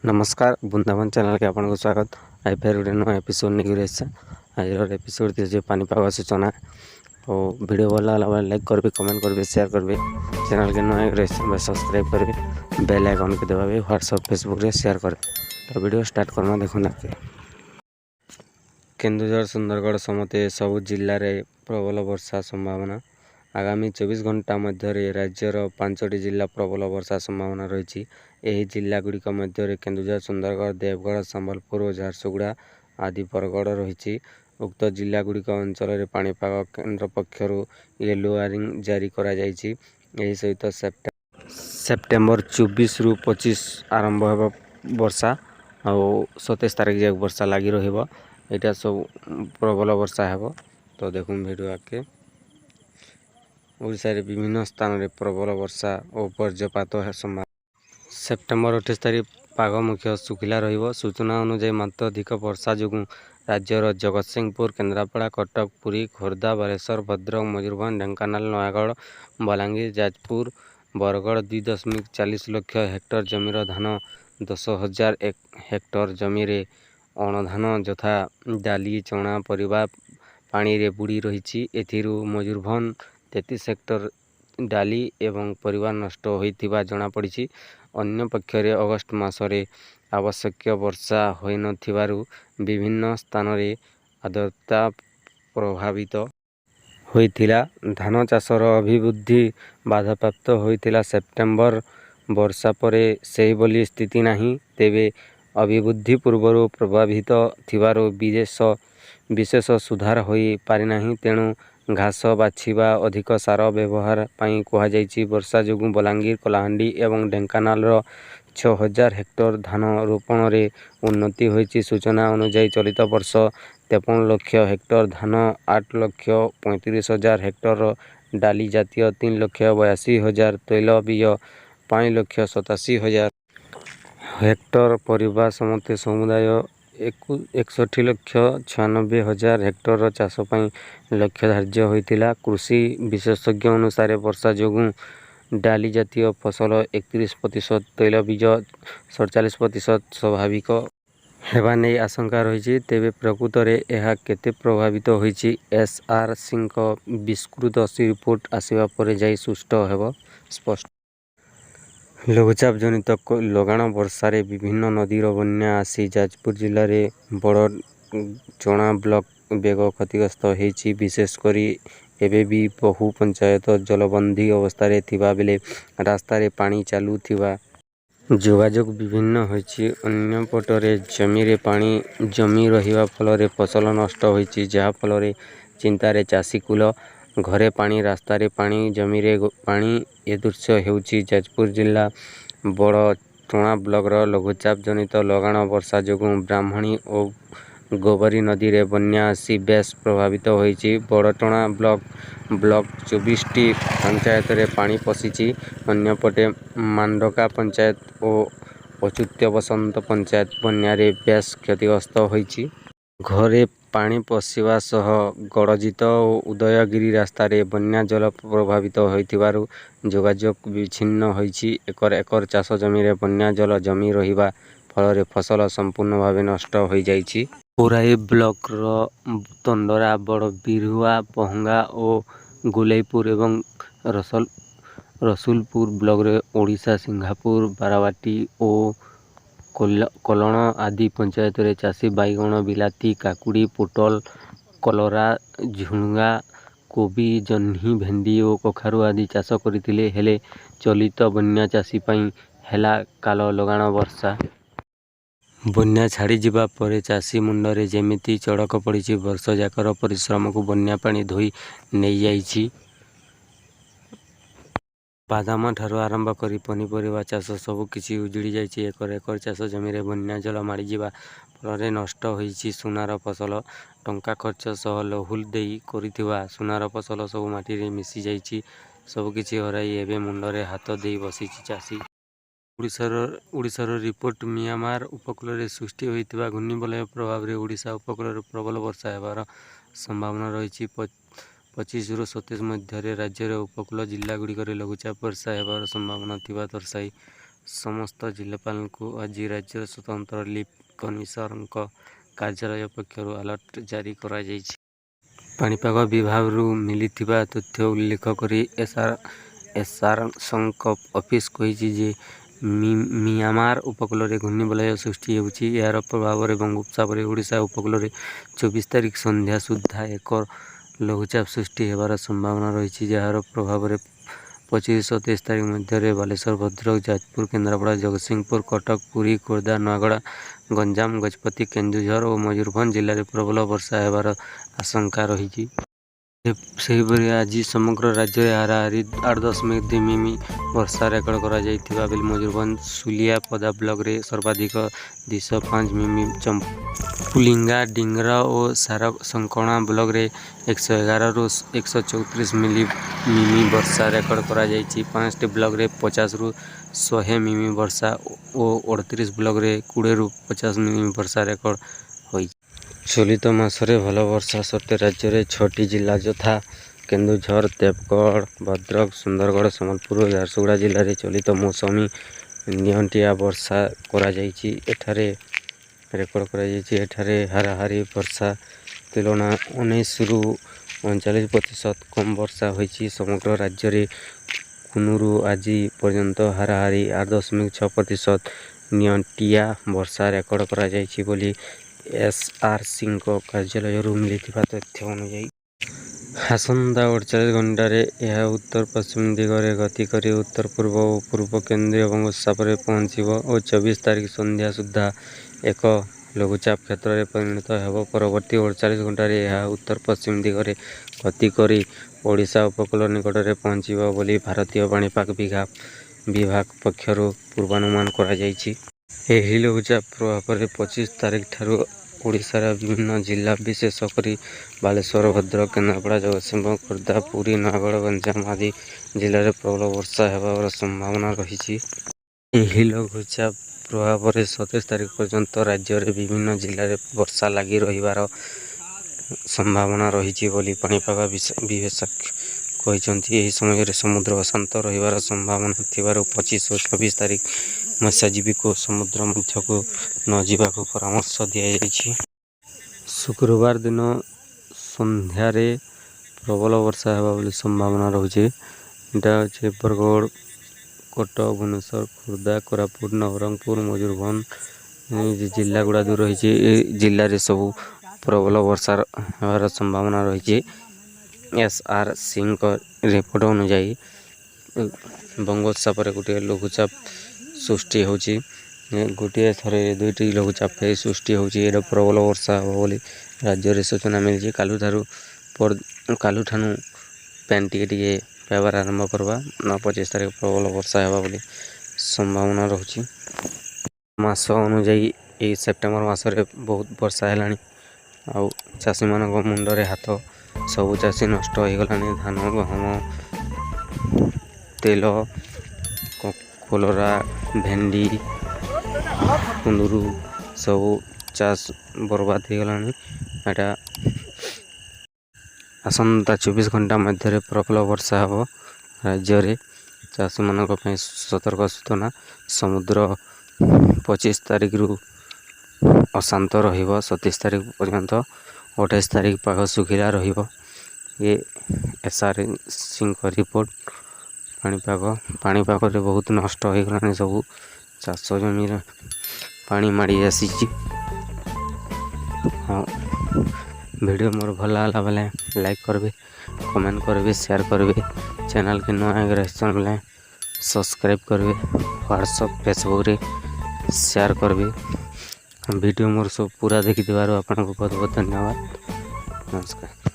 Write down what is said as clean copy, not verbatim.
नमस्कार वृंदावन चैनल के आपको स्वागत। आई फिर गोटे नुआ एपिसोड नहीं आज एपिसोड दिए पानीपाग सूचना और वीडियो भल लगा लाइक करेंगे, कमेंट करेंगे, शेयर करेंगे। चैनल के नुआ सब्सक्राइब करेंगे, बेल आइकन के दबावे, व्हाट्सएप फेसबुक रे शेयर करें। तो वीडियो स्टार्ट करना देखुना के केन्दुझर सुंदरगढ़ समते सबु जिले में प्रबल वर्षा संभावना। आगामी 24 घंटा मध्य राज्यर 5टी जिला प्रबल वर्षा संभावना रही। यही जिला गुड़िक मध्य केन्दुझर, सुंदरगढ़, देवगढ़, संबलपुर और झारसुगुड़ा आदि बरगढ़ रही। उक्त जिला गुड़िक अंचल पाणीपाग केन्द्र पक्षर येलो वार्निंग जारी करा जायछि। यही सहित सेप्टेम्बर 24 रु 25 आरंभ होगा वर्षा और 27 तारीख जाए वर्षा लगी रहिबो। एटा सब प्रबल वर्षा हेबो। तो देखूँ वीडियो आके ओडिशा रे विभिन्न स्थान में प्रबल वर्षा और वज्रपात संभावना। सेप्टेम्बर 28 तारीख पाग मुख्य सुखिला रहिबो। सूचना अनुसार मात्राधिक वर्षा जोगुं राज्यर जगतसिंहपुर, केन्द्रापड़ा, कटक, पुरी, खोर्धा, बालेश्वर, भद्रक, मयूरभंज, ढेंकानाल, नयागढ़, बलांगीर, जाजपुर, बरगढ़ 2.40 लाख हेक्टर जमीर धान, 10,000 हेक्टर जमीरे अणधान यथा डाली, चना, परिबा पानी रे बुड़ी रही। एथिरू मयूरभंज 33 हेक्टर डाली एवं परिवार नष्ट होइथिबा जଣା पड़िछि। अन्य पक्षरे अगस्ट मासरे आवश्यक वर्षा होई नथिबारु विभिन्न स्थान रे आर्द्रता प्रभावित होइथिला। धान चाषर अभिवृद्धि बाधाप्राप्त होइथिला। सेप्टेम्बर वर्षा परे सेही बोली स्थिति नाही। तेबे अभिवृद्धि पूर्व प्रभावित थिबारु विशेष सुधार होई पारि नाही। तेणु घास बाछिबा, अधिक सार व्यवहार पाई कुहा जायछि। वर्षा जोगुं बलांगीर, कलाहांडी एवं ढेंकानाल 6,000 हेक्टर धान रोपण रे उन्नति होइछि। सूचना अनुसार चलित वर्ष 53 लाख हेक्टर धान, 8,35,000 हेक्टर डाली जातीय, 3,82,000 तैल बीज, 5,87,000 हेक्टर परिबा समते समुदाय, 61,96,000 हेक्टर चाष पाई लक्ष्य धार्य होइथिला। कृषि विशेषज्ञ अनुसार वर्षा जोगुं डाली जातीय फसल 31%, तैल बीज 47% स्वाभाविक हेबा नै आशंका रही। तेबे प्रकृत रे एहा केते प्रभावित होइछि एसआरसी विस्तृत रिपोर्ट आसिबा परे जाई सुष्ट हेबो स्पष्ट। लघुचाप जनित लगाण वर्षार विभिन्न नदीर बन्या आसी जाजपुर जिले में बड़ चना ब्लॉक बेग क्षतिग्रस्त होइछि। विशेषकर एबे भी बहु पंचायत जलबंदी अवस्था थिबा बेले रास्तार पानी चालू थिबा जोगाजोग विभिन्न होइछि। अन्य पटरे जमीरे पानी जमी रहिबा फल फसल नष्ट होइछि, जहा फल चिंतार चाषी कूल। घरे पानी, रास्तार पानी, जमीरे पानी। ए दृश्य हेउछि जाजपुर जिला बड़ टोणा ब्लॉकर लघुचाप जनित लगाण वर्षा जोगुं ब्राह्मणी और गोबरी नदी रे बन्या आसी बेस प्रभावित होइछि। बड़टोणा ब्लॉक 24टी पंचायत रे पानी पशिछि। अन्यपटे मांडका पंचायत और अच्युत्य बसंत पंचायत बन्या रे बेस क्षतिग्रस्त होइछि। घरे पानी पशिबा सह गड़जित और उदयगिरी रास्तार बन्या जल प्रभावित होइथिबारु जोगाजोग विच्छिन्न होइछि। एकर एकर चाष जमी रे बन्या जल जमी रहिबा फल फसल संपूर्ण भावे नष्ट होई जाइछि। पुराई ब्लॉकर तंडरा, बड़ बिरुआ, पहंगा और गुलेईपुर एवं रसुलपुर ब्लॉक रे ओडिशा, सिंगापुर, बाराबाटी और कलण आदि पंचायत रे चाषी बाइगण, बिलाती, काकुड़ी, पोटल, कलरा, झुणगा, कोबी, जह्नी, भेंडी और कखारू आदि चाष करथिले। हेले चलित बन्या चाषी पाई हेला काल लगाण वर्षा। बन्या छाड़ी जिबा परे चाषी मुंडरे जेमिति चड़क पड़िछि। वर्ष जाकर परिश्रम को बन्या पानी धोई नहीं जाइछि। बादाम ठारू आरंभ करी पनीपरिबा चाष सबु किछि उजुड़ी जाइछि। एकर एकर चाष जमी रे बन्या जल माड़ी जिबा फल नष्ट होइछि सुनार फसल। टंका खर्च सह लहुल देई करिथिबा सुनार फसल सब माटी रे मिसी जाइछि। सबु किछि हराई एबे मुंडरे हाथ देई बसिछि चाषी। ओडिशार रिपोर्ट। म्यांमार उपकूल सृष्टि होइथिबा घूर्णिबलय प्रभाव रे ओडिशा उपकूल प्रबल वर्षा हेबार संभावना रही। 25 रु 27 मध्य राज्यर उपकूल जिला गुड़िक लघुचाप वर्षा हेबार संभावना थिबा दर्शाई ସମସ୍ତ ଜିଲ୍ଲାପାଳଙ୍କୁ ଆଜି ରାଜ୍ୟର ସ୍ୱତନ୍ତ୍ର ଲିଫ୍ଟ କମିଶନରଙ୍କ କାର୍ଯ୍ୟାଳୟ ପକ୍ଷରୁ ଆଲର୍ଟ ଜାରି କରାଯାଇଛି। ପାଣିପାଗ ବିଭାଗରୁ ମିଳିଥିବା ତଥ୍ୟ ଉଲ୍ଲେଖ କରି ଏସ୍ଆର୍ଏସ୍ଙ୍କ ଅଫିସ କହିଛି ଯେ ମିଆଁମାର ଉପକୂଳରେ ଘୂର୍ଣ୍ଣିବଳୟ ସୃଷ୍ଟି ହେଉଛି। ଏହାର ପ୍ରଭାବରେ ବଙ୍ଗୋପସାଗରରେ ଓଡ଼ିଶା ଉପକୂଳରେ 24 ତାରିଖ ସନ୍ଧ୍ୟା ସୁଦ୍ଧା ଏକ ଲଘୁଚାପ ସୃଷ୍ଟି ହେବାର ସମ୍ଭାବନା ରହିଛି, ଯାହାର ପ୍ରଭାବରେ 25-27 ତାରିଖ ମଧ୍ୟରେ ବାଲେଶ୍ୱର, ଭଦ୍ରକ, ଯାଜପୁର, କେନ୍ଦ୍ରାପଡ଼ା, ଜଗତସିଂହପୁର, କଟକ, ପୁରୀ, ଖୋର୍ଦ୍ଧା, ନୂଆଗଡ଼, ଗଞ୍ଜାମ, ଗଜପତି, କେନ୍ଦୁଝର ଓ ମୟୂରଭଞ୍ଜ ଜିଲ୍ଲାରେ ପ୍ରବଳ ବର୍ଷା ହେବାର ଆଶଙ୍କା ରହିଛି। ସେହିପରି ଆଜି ସମଗ୍ର ରାଜ୍ୟରେ ହାରାହାରି 8.2 ମିମି ବର୍ଷା ରେକର୍ଡ କରାଯାଇଥିବା ବେଳେ ମୟୂରଭଞ୍ଜ ଶୁଲିଆପଦା ବ୍ଲକରେ ସର୍ବାଧିକ 205 ମିମି, ଚମ୍ପୁଲିଙ୍ଗା, ଡିଙ୍ଗରା ଓ ସାରସଙ୍କଣା ବ୍ଲକରେ 111ରୁ 134 ମିମି ବର୍ଷା ରେକର୍ଡ କରାଯାଇଛି। 5ଟି ବ୍ଲକରେ 50ରୁ 100 ମିମି ବର୍ଷା ଓ 38 ବ୍ଲକରେ 20ରୁ 50 ମିମି ବର୍ଷା ରେକର୍ଡ ହୋଇଛି। ଚଳିତ ମାସରେ ଭଲ ବର୍ଷା ସତ୍ତ୍ୱେ ରାଜ୍ୟରେ 6ଟି ଜିଲ୍ଲା ଯଥା କେନ୍ଦୁଝର, ଦେବଗଡ଼, ଭଦ୍ରକ, ସୁନ୍ଦରଗଡ଼, ସମ୍ବଲପୁର ଓ ଝାରସୁଗୁଡ଼ା ଜିଲ୍ଲାରେ ଚଳିତ ମୌସୁମୀ ନିଅଣ୍ଟିଆ ବର୍ଷା କରାଯାଇଛି। ଏଠାରେ ହାରାହାରି ବର୍ଷା ତୁଳନା 19ରୁ 39% କମ୍ ବର୍ଷା ହୋଇଛି। ସମଗ୍ର ରାଜ୍ୟରେ କୁନୁରୁ ଆଜି ପର୍ଯ୍ୟନ୍ତ ହାରାହାରି 8.6% ନିଅଣ୍ଟିଆ ବର୍ଷା ରେକର୍ଡ କରାଯାଇଛି ବୋଲି ଏସ୍ଆର୍ସିଙ୍କ କାର୍ଯ୍ୟାଳୟରୁ ମିଳିଥିବା ତଥ୍ୟ ଅନୁଯାୟୀ ଆସନ୍ତା 48 ଘଣ୍ଟାରେ ଏହା ଉତ୍ତର ପଶ୍ଚିମ ଦିଗରେ ଗତି କରି ଉତ୍ତର ପୂର୍ବ ଓ ପୂର୍ବ କେନ୍ଦ୍ରୀୟ ବଙ୍ଗୋପସାଗରରେ ପହଞ୍ଚିବ ଓ 24 ତାରିଖ ସନ୍ଧ୍ୟା ସୁଦ୍ଧା ଏକ ଲଘୁଚାପ କ୍ଷେତ୍ରରେ ପରିଣତ ହେବ। ପରବର୍ତ୍ତୀ 48 ଘଣ୍ଟାରେ ଏହା ଉତ୍ତର ପଶ୍ଚିମ ଦିଗରେ ଗତି କରି ଓଡ଼ିଶା ଉପକୂଳ ନିକଟରେ ପହଞ୍ଚିବ ବୋଲି ଭାରତୀୟ ପାଣିପାଗ ବିଭାଗ ପକ୍ଷରୁ ପୂର୍ବାନୁମାନ କରାଯାଇଛି। ଏହି ଲଘୁଚାପ ପ୍ରଭାବରେ 25 ତାରିଖ ଠାରୁ ଓଡ଼ିଶାର ବିଭିନ୍ନ ଜିଲ୍ଲା ବିଶେଷ କରି ବାଲେଶ୍ୱର, ଭଦ୍ରକ, କେନ୍ଦ୍ରାପଡ଼ା, ଜଗତସିଂହପୁର, ଖୋର୍ଦ୍ଧା, ପୁରୀ, ନୂଆଗଡ଼, ଗଞ୍ଜାମ ଆଦି ଜିଲ୍ଲାରେ ପ୍ରବଳ ବର୍ଷା ହେବାର ସମ୍ଭାବନା ରହିଛି। ଏହି ଲଘୁଚାପ ପ୍ରଭାବରେ 27 ତାରିଖ ପର୍ଯ୍ୟନ୍ତ ରାଜ୍ୟର ବିଭିନ୍ନ ଜିଲ୍ଲାରେ ବର୍ଷା ଲାଗି ରହିବାର ସମ୍ଭାବନା ରହିଛି ବୋଲି ପାଣିପାଗ ବିଶେଷଜ୍ଞ କହିଛନ୍ତି। ଏହି ସମୟରେ ସମୁଦ୍ର ଅଶାନ୍ତ ରହିବାର ସମ୍ଭାବନା ଥିବାରୁ 25 ଓ 26 ତାରିଖ ମତ୍ସ୍ୟଜୀବୀଙ୍କୁ ସମୁଦ୍ର ମଧ୍ୟକୁ ନ ଯିବାକୁ ପରାମର୍ଶ ଦିଆଯାଇଛି। ଶୁକ୍ରବାର ଦିନ ସନ୍ଧ୍ୟାରେ ପ୍ରବଳ ବର୍ଷା ହେବା ବୋଲି ସମ୍ଭାବନା ରହୁଛି। ଏଇଟା ହେଉଛି ବରଗଡ଼, କଟକ, ଭୁବନେଶ୍ୱର, ଖୋର୍ଦ୍ଧା, କୋରାପୁଟ, ନବରଙ୍ଗପୁର, ମୟୂରଭଞ୍ଜ ଜିଲ୍ଲା ଗୁଡ଼ା ଯେଉଁ ରହିଛି ଏ ଜିଲ୍ଲାରେ ସବୁ ପ୍ରବଳ ବର୍ଷା ହେବାର ସମ୍ଭାବନା ରହିଛି। ଏସ୍ଆର୍ସିଙ୍କ ରିପୋର୍ଟ ଅନୁଯାୟୀ ବଙ୍ଗୋପସାଗରରେ ଗୋଟିଏ ଲଘୁଚାପ ସୃଷ୍ଟି ହେଉଛି। ଗୋଟିଏ ଥରେ 2ଟି ଲଘୁଚାପ ସୃଷ୍ଟି ହେଉଛି। ଏଇଟା ପ୍ରବଳ ବର୍ଷା ହେବ ବୋଲି ରାଜ୍ୟରେ ସୂଚନା ମିଳିଛି। କାଲୁଠାରୁ ପାଣି ଟିକେ ପାଇବାର ଆରମ୍ଭ କରିବା 25 ତାରିଖ ପ୍ରବଳ ବର୍ଷା ହେବା ବୋଲି ସମ୍ଭାବନା ରହୁଛି। ମାସ ଅନୁଯାୟୀ ଏହି ସେପ୍ଟେମ୍ବର ମାସରେ ବହୁତ ବର୍ଷା ହେଲାଣି। ଆଉ ଚାଷୀମାନଙ୍କ ମୁଣ୍ଡରେ ହାତ, ସବୁ ଚାଷୀ ନଷ୍ଟ ହୋଇଗଲାଣି। ଧାନ, ଗହମ, ତେଲ, କଲରା, ଭେଣ୍ଡି, କୁନ୍ଦୁରୁ ସବୁ ଚାଷ ବର୍ବାଦ ହୋଇଗଲାଣି। ଏଇଟା ଆସନ୍ତା 24 ଘଣ୍ଟା ମଧ୍ୟରେ ପ୍ରବଳ ବର୍ଷା ହେବ। ରାଜ୍ୟରେ ଚାଷୀମାନଙ୍କ ପାଇଁ ସତର୍କ ସୂଚନା। ସମୁଦ୍ର 25 ତାରିଖରୁ ଅଶାନ୍ତ ରହିବ 27 ତାରିଖ ପର୍ଯ୍ୟନ୍ତ। 28 ତାରିଖ ପାଗ ଶୁଖିଲା ରହିବ। ଏ ଏସ୍ଆର୍ସିଙ୍କ ରିପୋର୍ଟ। ପାଣିପାଗରେ ବହୁତ ନଷ୍ଟ ହୋଇଗଲାଣି। ସବୁ ଚାଷ ଜମିରେ ପାଣି ମାଡ଼ି ଆସିଛି। ହଁ, ଭିଡ଼ିଓ ମୋର ଭଲ ହେଲା ବେଲେ ଲାଇକ୍ କରିବେ, କମେଣ୍ଟ କରିବେ, ସେୟାର କରିବେ। ଚ୍ୟାନେଲ୍କେ ନୂଆ ହେଇକି ଆସିଛନ୍ ବେଲେ ସବସ୍କ୍ରାଇବ୍ କରିବେ। ହ୍ୱାଟ୍ସଆପ୍, ଫେସବୁକ୍ରେ ସେୟାର କରିବେ। ଭିଡ଼ିଓ ମୋର ସବୁ ପୁରା ଦେଖିଥିବାରୁ ଆପଣଙ୍କୁ ବହୁତ ବହୁତ ଧନ୍ୟବାଦ। ନମସ୍କାର।